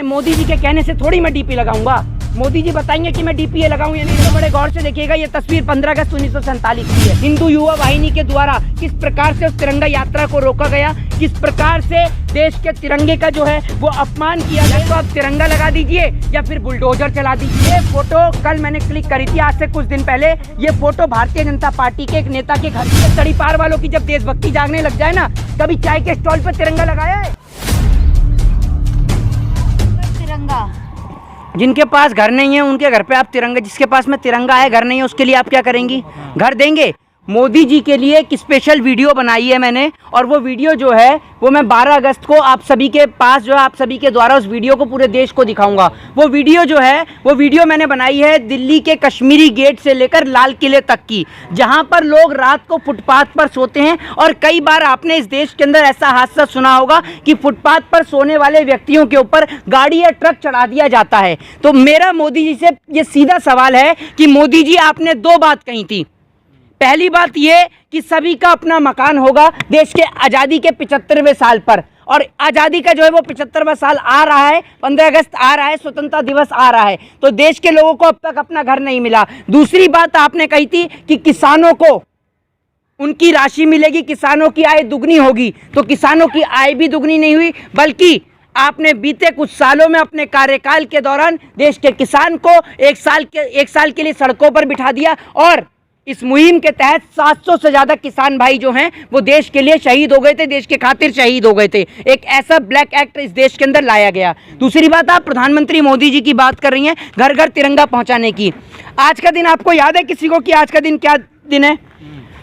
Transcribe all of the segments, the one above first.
मोदी जी के कहने से थोड़ी मैं डीपी लगाऊंगा। मोदी जी बताएंगे कि मैं डीपीए लगाऊं या नहीं। तो बड़े गौर से देखिएगा, ये तस्वीर 15 अगस्त 1947 की है। हिंदू युवा वाहिनी के द्वारा किस प्रकार से उस तिरंगा यात्रा को रोका गया, किस प्रकार से देश के तिरंगे का जो है वो अपमान किया गया। तो आप तिरंगा लगा दीजिए या फिर बुलडोजर चला दीजिए। ये फोटो कल मैंने क्लिक करी थी, आज से कुछ दिन पहले। ये फोटो भारतीय जनता पार्टी के एक नेता के घर के तड़ी पार वालों की जब देशभक्ति जागने लग जाए ना, कभी चाय के स्टॉल पर तिरंगा लगाया है? जिनके पास घर नहीं है उनके घर पे आप तिरंगा, जिसके पास में तिरंगा है घर नहीं है उसके लिए आप क्या करेंगी? घर देंगे? मोदी जी के लिए एक स्पेशल वीडियो बनाई है मैंने, और वो वीडियो जो है वो मैं 12 अगस्त को आप सभी के पास जो है आप सभी के द्वारा उस वीडियो को पूरे देश को दिखाऊंगा। वो वीडियो जो है वो वीडियो मैंने बनाई है दिल्ली के कश्मीरी गेट से लेकर लाल किले तक की, जहां पर लोग रात को फुटपाथ पर सोते हैं। और कई बार आपने इस देश के अंदर ऐसा हादसा सुना होगा कि फुटपाथ पर सोने वाले व्यक्तियों के ऊपर गाड़ी या ट्रक चढ़ा दिया जाता है। तो मेरा मोदी जी से ये सीधा सवाल है कि मोदी जी आपने दो बात कही थी। पहली बात ये कि सभी का अपना मकान होगा देश के आज़ादी के 75वें साल पर, और आज़ादी का जो है वो 75वां साल आ रहा है, 15 अगस्त आ रहा है, स्वतंत्रता दिवस आ रहा है, तो देश के लोगों को अब तक अपना घर नहीं मिला। दूसरी बात आपने कही थी कि किसानों को उनकी राशि मिलेगी, किसानों की आय दुगनी होगी। तो किसानों की आय भी दुगनी नहीं हुई, बल्कि आपने बीते कुछ सालों में अपने कार्यकाल के दौरान देश के किसान को एक साल के लिए सड़कों पर बिठा दिया। और इस मुहिम के तहत 700 से ज़्यादा किसान भाई जो हैं वो देश के लिए शहीद हो गए थे, देश के खातिर शहीद हो गए थे। एक ऐसा ब्लैक एक्ट इस देश के अंदर लाया गया। दूसरी बात, आप प्रधानमंत्री मोदी जी की बात कर रही हैं घर घर तिरंगा पहुंचाने की। आज का दिन आपको याद है किसी को कि आज का दिन क्या दिन है?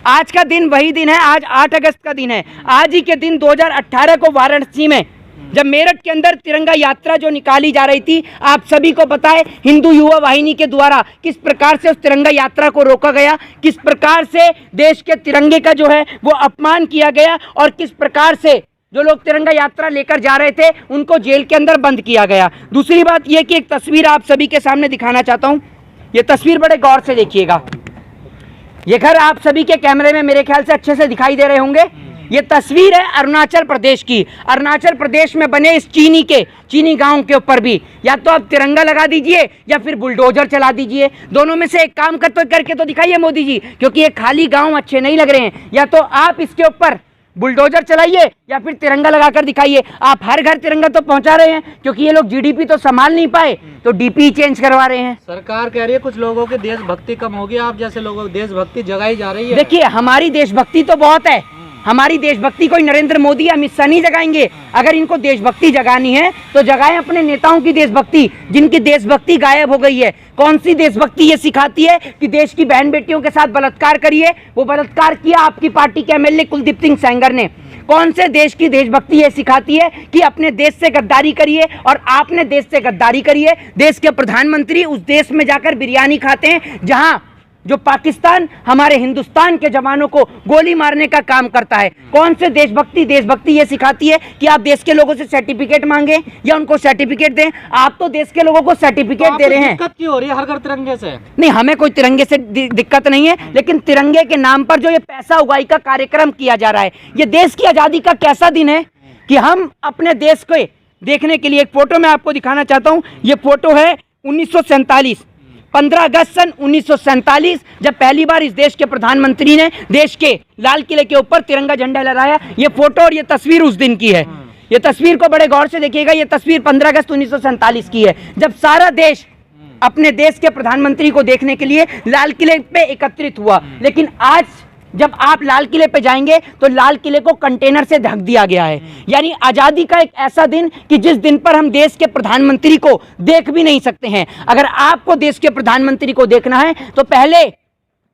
आज का दिन वही दिन है, आज 8 अगस्त का दिन है। आज ही के दिन 2018 को वाराणसी में जब मेरठ के अंदर तिरंगा यात्रा जो निकाली जा रही थी, आप सभी को पता है हिंदू युवा वाहिनी के द्वारा किस प्रकार से उस तिरंगा यात्रा को रोका गया, किस प्रकार से देश के तिरंगे का जो है वो अपमान किया गया, और किस प्रकार से जो लोग तिरंगा यात्रा लेकर जा रहे थे उनको जेल के अंदर बंद किया गया। दूसरी बात यह कि एक तस्वीर आप सभी के सामने दिखाना चाहता हूँ। ये तस्वीर बड़े गौर से देखिएगा। ये घर आप सभी के कैमरे में मेरे ख्याल से अच्छे से दिखाई दे रहे होंगे। ये तस्वीर है अरुणाचल प्रदेश की। अरुणाचल प्रदेश में बने इस चीनी गांव के ऊपर भी या तो आप तिरंगा लगा दीजिए या फिर बुलडोजर चला दीजिए। दोनों में से एक काम करके तो दिखाइए मोदी जी, क्योंकि ये खाली गांव अच्छे नहीं लग रहे हैं। या तो आप इसके ऊपर बुलडोजर चलाइए या फिर तिरंगा लगाकर दिखाइए। आप हर घर तिरंगा तो पहुंचा रहे हैं, क्योंकि ये लोग जीडीपी तो संभाल नहीं पाए तो डीपी चेंज करवा रहे हैं। सरकार कह रही है कुछ लोगों की देशभक्ति कम होगी, आप जैसे लोगों की देशभक्ति जगाई जा रही है। देखिए, हमारी देशभक्ति तो बहुत है। हमारी देशभक्ति कोई नरेंद्र मोदी या अमित शाह नहीं जगाएंगे। अगर इनको देशभक्ति जगानी है तो जगाएं अपने नेताओं की देशभक्ति, जिनकी देशभक्ति गायब हो गई है। कौन सी देशभक्ति ये सिखाती है कि देश की बहन बेटियों के साथ बलात्कार करिए? वो बलात्कार किया आपकी पार्टी के एमएलए कुलदीप सिंह सेंगर ने। कौन से देश की देशभक्ति ये सिखाती है कि अपने देश से गद्दारी करिए? और आपने देश से गद्दारी करी है। देश के प्रधानमंत्री उस देश में जाकर बिरयानी खाते हैं जहां जो पाकिस्तान हमारे हिंदुस्तान के जवानों को गोली मारने का काम करता है। कौन से देशभक्ति ये सिखाती है कि आप देश के लोगों से सर्टिफिकेट मांगे या उनको सर्टिफिकेट दें? आप तो देश के लोगों को सर्टिफिकेट दे रहे हैं। दिक्कत क्यों हो रही है हर घर तिरंगे से? नहीं, हमें कोई तिरंगे से दिक्कत नहीं है, लेकिन तिरंगे के नाम पर जो ये पैसा उगाई का कार्यक्रम किया जा रहा है, ये देश की आज़ादी का कैसा दिन है कि हम अपने देश को देखने के लिए एक फोटो मैं आपको दिखाना चाहता हूँ। ये फोटो है 1947, 15 अगस्त सन 1947, जब पहली बार इस देश के प्रधानमंत्री ने देश के लाल किले के ऊपर तिरंगा झंडा लहराया। ये फोटो और ये तस्वीर उस दिन की है। ये तस्वीर को बड़े गौर से देखिएगा। ये तस्वीर 15 अगस्त 1947 की है, जब सारा देश अपने देश के प्रधानमंत्री को देखने के लिए लाल किले पे एकत्रित हुआ। लेकिन आज जब आप लाल किले पे जाएंगे तो लाल किले को कंटेनर से ढक दिया गया है। यानी आज़ादी का एक ऐसा दिन कि जिस दिन पर हम देश के प्रधानमंत्री को देख भी नहीं सकते हैं। अगर आपको देश के प्रधानमंत्री को देखना है तो पहले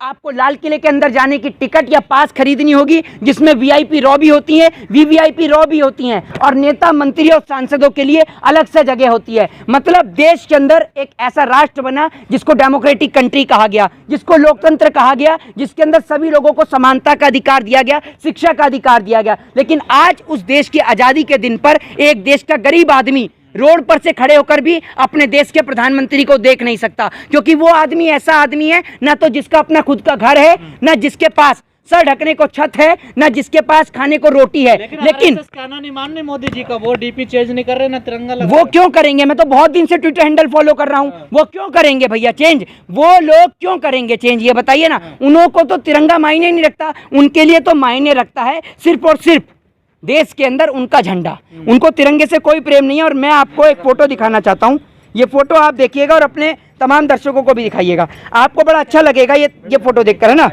आपको लाल किले के अंदर जाने की टिकट या पास खरीदनी होगी, जिसमें वीआईपी रॉ भी होती है, वीवीआईपी रॉ भी होती हैं, और नेता मंत्री और सांसदों के लिए अलग से जगह होती है। मतलब देश के अंदर एक ऐसा राष्ट्र बना जिसको डेमोक्रेटिक कंट्री कहा गया, जिसको लोकतंत्र कहा गया, जिसके अंदर सभी लोगों को समानता का अधिकार दिया गया, शिक्षा का अधिकार दिया गया। लेकिन आज उस देश की आज़ादी के दिन पर एक देश का गरीब आदमी रोड पर से खड़े होकर भी अपने देश के प्रधानमंत्री को देख नहीं सकता, क्योंकि वो आदमी ऐसा आदमी है ना तो जिसका अपना खुद का घर है, ना जिसके पास सर ढकने को छत है, ना जिसके पास खाने को रोटी है। लेकिन कहना नहीं मान रहे मोदी जी का, वो डीपी चेंज नहीं कर रहे ना तिरंगा लगा वो क्यों करेंगे? मैं तो बहुत दिन से ट्विटर हैंडल फॉलो कर रहा हूँ। वो क्यों करेंगे भैया चेंज? वो लोग क्यों करेंगे चेंज, ये बताइए ना। उन्हों को तो तिरंगा मायने नहीं रखता, उनके लिए तो मायने रखता है सिर्फ और सिर्फ देश के अंदर उनका झंडा। उनको तिरंगे से कोई प्रेम नहीं है। और मैं आपको एक फोटो दिखाना चाहता हूँ, ये फोटो आप देखिएगा और अपने तमाम दर्शकों को भी दिखाइएगा, आपको बड़ा अच्छा लगेगा ये फोटो देखकर, है ना।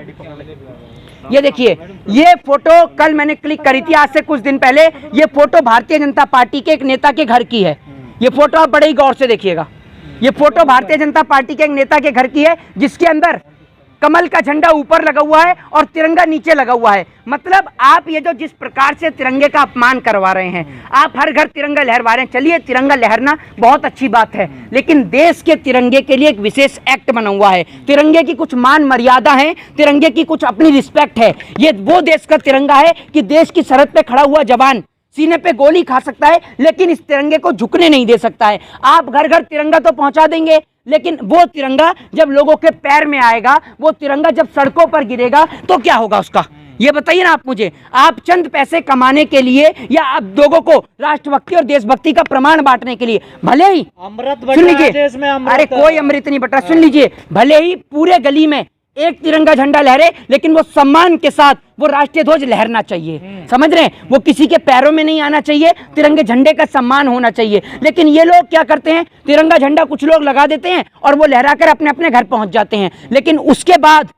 ये देखिए, ये फोटो कल मैंने क्लिक करी थी, आज से कुछ दिन पहले। ये फोटो भारतीय जनता पार्टी के एक नेता के घर की है। ये फोटो आप बड़े ही गौर से देखिएगा। ये फोटो भारतीय जनता पार्टी के एक नेता के घर की है, जिसके अंदर कमल का झंडा ऊपर लगा हुआ है और तिरंगा नीचे लगा हुआ है। मतलब आप ये जो जिस प्रकार से तिरंगे का अपमान करवा रहे हैं, आप हर घर तिरंगा लहरवा रहे हैं। चलिए, तिरंगा लहरना बहुत अच्छी बात है, लेकिन देश के तिरंगे के लिए एक विशेष एक्ट बना हुआ है। तिरंगे की कुछ मान मर्यादा है, तिरंगे की कुछ अपनी रिस्पेक्ट है। ये वो देश का तिरंगा है कि देश की सरहद पे खड़ा हुआ जवान सीने पे गोली खा सकता है, लेकिन इस तिरंगे को झुकने नहीं दे सकता है। आप घर घर तिरंगा तो पहुंचा देंगे, लेकिन वो तिरंगा जब लोगों के पैर में आएगा, वो तिरंगा जब सड़कों पर गिरेगा, तो क्या होगा उसका? ये बताइए ना आप मुझे। आप चंद पैसे कमाने के लिए या आप लोगों को राष्ट्रभक्ति और देशभक्ति का प्रमाण बांटने के लिए, भले ही अमृत सुन बटा लीजिए, देश में अमृत, अरे कोई अमृत नहीं बटा, सुन लीजिए, भले ही पूरे गली में एक तिरंगा झंडा लहरे, लेकिन वो सम्मान के साथ वो राष्ट्रीय ध्वज लहरना चाहिए। समझ रहे हैं? वो किसी के पैरों में नहीं आना चाहिए, तिरंगे झंडे का सम्मान होना चाहिए। लेकिन ये लोग क्या करते हैं, तिरंगा झंडा कुछ लोग लगा देते हैं और वो लहराकर अपने अपने घर पहुंच जाते हैं। लेकिन उसके बाद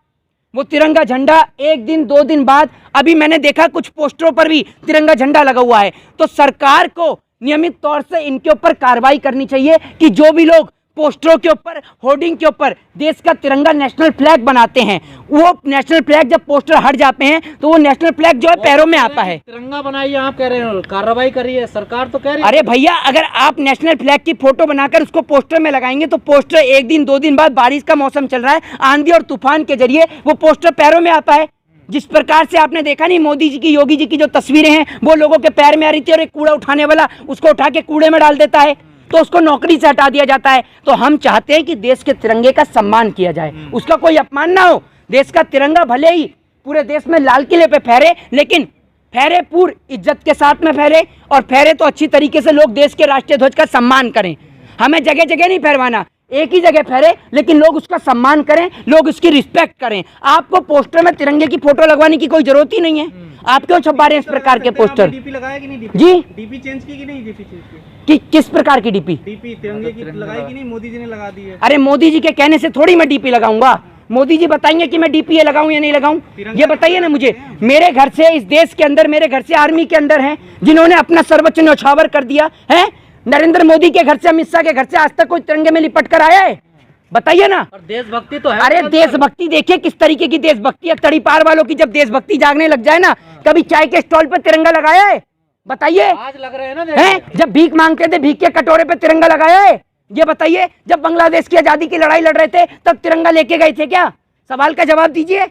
वो तिरंगा झंडा एक दिन 2 दिन बाद, अभी मैंने देखा कुछ पोस्टरों पर भी तिरंगा झंडा लगा हुआ है। तो सरकार को नियमित तौर से इनके ऊपर कार्रवाई करनी चाहिए कि जो भी लोग पोस्टरों के ऊपर, होर्डिंग के ऊपर देश का तिरंगा नेशनल फ्लैग बनाते हैं, वो नेशनल फ्लैग जब पोस्टर हट जाते हैं तो वो नेशनल फ्लैग जो है पैरों में आता है। तिरंगा बनाइए, आप कह रहे हो कार्रवाई करिए, सरकार तो कह रही है। अरे भैया, अगर आप नेशनल फ्लैग की फोटो बनाकर उसको पोस्टर में लगाएंगे तो पोस्टर एक दिन 2 दिन बाद, बारिश का मौसम चल रहा है, आंधी और तूफान के जरिए वो पोस्टर पैरों में आता है। जिस प्रकार से आपने देखा नहीं, मोदी जी की, योगी जी की जो तस्वीरें हैं वो लोगों के पैर में आ रही थी और एक कूड़ा उठाने वाला उसको उठा के कूड़े में डाल देता है, तो उसको नौकरी से हटा दिया जाता है। तो हम चाहते हैं कि देश के तिरंगे का सम्मान किया जाए, उसका कोई अपमान ना हो। देश का तिरंगा भले ही पूरे देश में लाल किले पे फहरे, लेकिन फहरे पूरी इज्जत के साथ में फहरे, और फहरे तो अच्छी तरीके से लोग देश के राष्ट्रीय ध्वज का सम्मान करें। हमें जगह जगह नहीं फहरवाना, एक ही जगह फहरे, लेकिन लोग उसका सम्मान करें, लोग उसकी रिस्पेक्ट करें। आपको पोस्टर में तिरंगे की फोटो लगवाने की कोई जरूरत ही नहीं है। आप क्यों छपा रहे हैं इस प्रकार के पोस्टर? डीपी लगाया कि नहीं? डीपी जी, डीपी चेंज की कि नहीं? डीपी चेंज की किस प्रकार की डीपी? डीपी तिरंगे की लगाई कि नहीं? मोदी जी ने लगा दी है। अरे मोदी जी के कहने से थोड़ी मैं डीपी लगाऊंगा। मोदी जी बताएंगे कि मैं डीपी लगाऊं या नहीं लगाऊं, ये बताइए ना मुझे। मेरे घर से, इस देश के अंदर, मेरे घर से आर्मी के अंदर हैं जिन्होंने अपना सर्वोच्च न्यौछावर कर दिया है। नरेंद्र मोदी के घर से, अमित शाह के घर से आज तक कोई तिरंगे में लिपट कर आया है? बताइए ना। और देशभक्ति तो है। अरे देशभक्ति देखिए किस तरीके की देशभक्ति है। तड़ी पार वालों की जब देशभक्ति जागने लग जाए ना, कभी चाय के स्टॉल पे तिरंगा लगाया है? बताइए। आज लग रहे हैं ना, हैं? जब भीख मांगते थे, भीख के कटोरे पे तिरंगा लगाया है? ये बताइए। जब बांग्लादेश की आजादी की लड़ाई लड़ रहे थे तब तिरंगा लेके गए थे क्या? सवाल का जवाब दीजिए।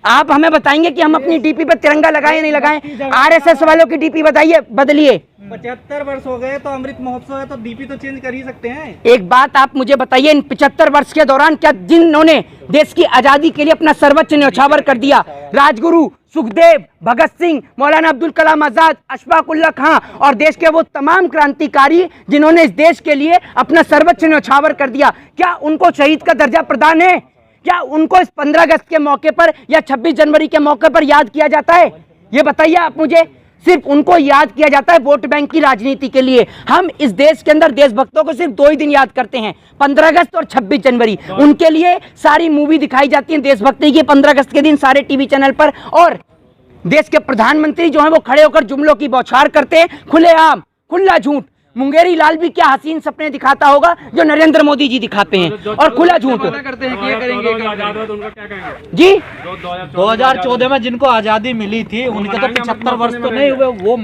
आप हमें बताएंगे कि हम अपनी डीपी पे तिरंगा लगाएं या नहीं लगाएं? आरएसएस वालों की डीपी बताइए, बदलिए। 75 वर्ष हो गए तो अमृत महोत्सव है, तो डीपी तो चेंज कर ही सकते हैं। एक बात आप मुझे बताइए, इन 75 वर्ष के दौरान क्या जिन्होंने देश की आजादी के लिए अपना सर्वोच्च न्यौछावर कर दिया, राजगुरु सुखदेव, भगत सिंह, मौलाना अब्दुल कलाम आजाद, अशफाक उल्लाह खां और देश के वो तमाम क्रांतिकारी जिन्होंने इस देश के लिए अपना सर्वोच्च न्यौछावर कर दिया, क्या उनको शहीद का दर्जा प्रदान है? क्या उनको इस 15 अगस्त के मौके पर या 26 जनवरी के मौके पर याद किया जाता है? ये बताइए आप मुझे। सिर्फ उनको याद किया जाता है वोट बैंक की राजनीति के लिए। हम इस देश के अंदर देशभक्तों को सिर्फ 2 ही दिन याद करते हैं, 15 अगस्त और 26 जनवरी। उनके लिए सारी मूवी दिखाई जाती है देशभक्ति की 15 अगस्त के दिन सारे टीवी चैनल पर, और देश के प्रधानमंत्री जो है वो खड़े होकर जुमलों की बौछार करते हैं, खुलेआम, खुला झूठ। मुंगेरी लाल भी क्या हसीन सपने दिखाता होगा जो नरेंद्र मोदी जी दिखाते हैं, और खुला झूठ करते हैं कि ये करेंगे। जी। 2014 में जिनको आजादी मिली थी उनके तो 75 वर्ष तो नहीं हुए। वो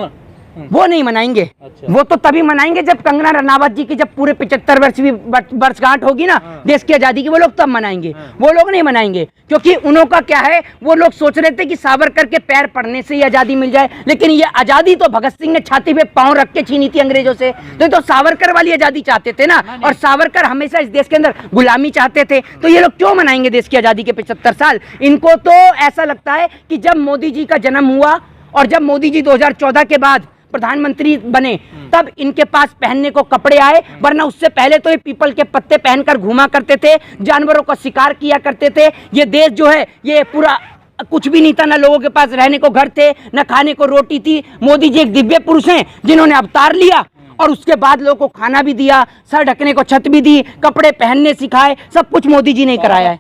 वो नहीं मनाएंगे। अच्छा। वो तो तभी मनाएंगे जब कंगना रनावत जी की जब पूरे 75 वर्षवीं वर्षगांठ होगी ना देश की आजादी की, वो लोग तब मनाएंगे। वो लोग नहीं मनाएंगे क्योंकि उन्हों का क्या है, वो लोग सोच रहे थे कि सावरकर के पैर पड़ने से ही आजादी मिल जाए, लेकिन ये आजादी तो भगत सिंह ने छाती पे पांव रख के छीनी थी अंग्रेजों से। तो सावरकर वाली आजादी चाहते थे ना, और सावरकर हमेशा इस देश के अंदर गुलामी चाहते थे। तो ये लोग क्यों मनाएंगे देश की आजादी के 75 साल? इनको तो ऐसा लगता है कि जब मोदी जी का जन्म हुआ और जब मोदी जी 2014 के बाद प्रधानमंत्री बने तब इनके पास पहनने को कपड़े आए, वरना उससे पहले तो ये पीपल के पत्ते पहनकर घूमा करते थे, जानवरों का शिकार किया करते थे। ये देश जो है ये पूरा कुछ भी नहीं था, ना लोगों के पास रहने को घर थे, न खाने को रोटी थी। मोदी जी एक दिव्य पुरुष हैं जिन्होंने अवतार लिया और उसके बाद लोगों को खाना भी दिया, सर ढकने को छत भी दी, कपड़े पहनने सिखाए, सब कुछ मोदी जी ने कराया है।